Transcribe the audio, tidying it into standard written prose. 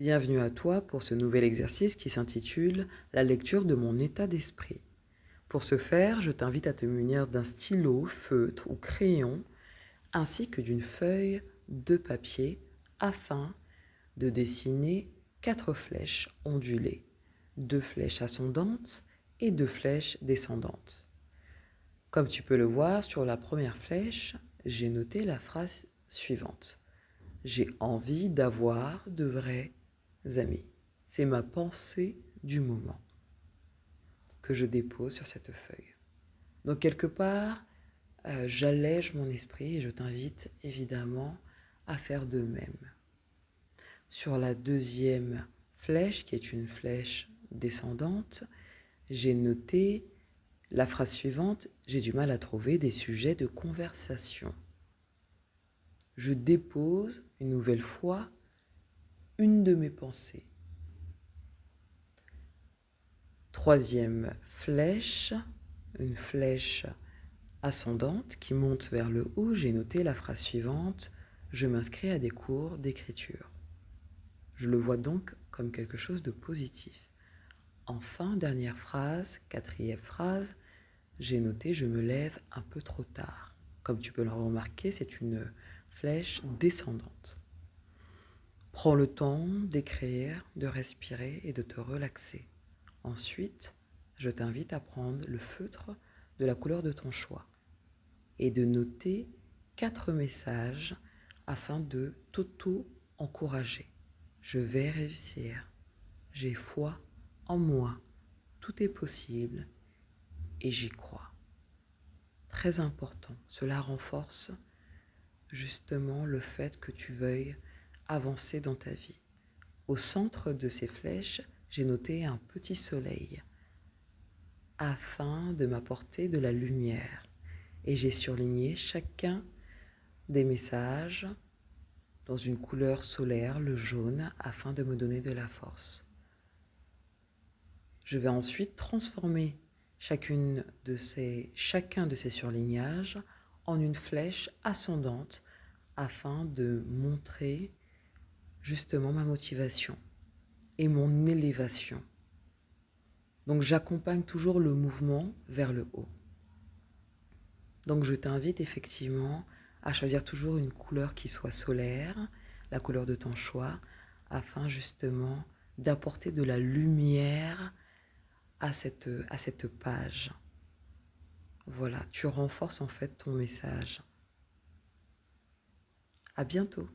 Bienvenue à toi pour ce nouvel exercice qui s'intitule La lecture de mon état d'esprit. Pour ce faire, je t'invite à te munir d'un stylo, feutre ou crayon, ainsi que d'une feuille de papier afin de dessiner 4 flèches ondulées, 2 flèches ascendantes et 2 flèches descendantes. Comme tu peux le voir sur la première flèche, j'ai noté la phrase suivante. J'ai envie d'avoir de vrais amis. C'est ma pensée du moment que je dépose sur cette feuille. Donc quelque part, j'allège mon esprit et je t'invite évidemment à faire de même. Sur la deuxième flèche, qui est une flèche descendante, j'ai noté la phrase suivante, j'ai du mal à trouver des sujets de conversation. Je dépose une nouvelle fois une de mes pensées. Troisième flèche, une flèche ascendante qui monte vers le haut, j'ai noté la phrase suivante, je m'inscris à des cours d'écriture. Je le vois donc comme quelque chose de positif. Enfin, dernière phrase, quatrième phrase, j'ai noté je me lève un peu trop tard. Comme tu peux le remarquer, c'est une flèche descendante. Prends le temps d'écrire, de respirer et de te relaxer. Ensuite, je t'invite à prendre le feutre de la couleur de ton choix et de noter 4 messages afin de t'auto-encourager. Je vais réussir. J'ai foi en moi. Tout est possible et j'y crois. Très important, cela renforce justement le fait que tu veuilles avancer dans ta vie. Au centre de ces flèches, j'ai noté un petit soleil afin de m'apporter de la lumière. Et j'ai surligné chacun des messages dans une couleur solaire, le jaune, afin de me donner de la force. Je vais ensuite transformer chacun de ces surlignages en une flèche ascendante afin de montrer justement ma motivation et mon élévation. Donc j'accompagne toujours le mouvement vers le haut. Donc je t'invite effectivement à choisir toujours une couleur qui soit solaire, la couleur de ton choix, afin justement d'apporter de la lumière à cette page. Voilà, tu renforces en fait ton message. À bientôt.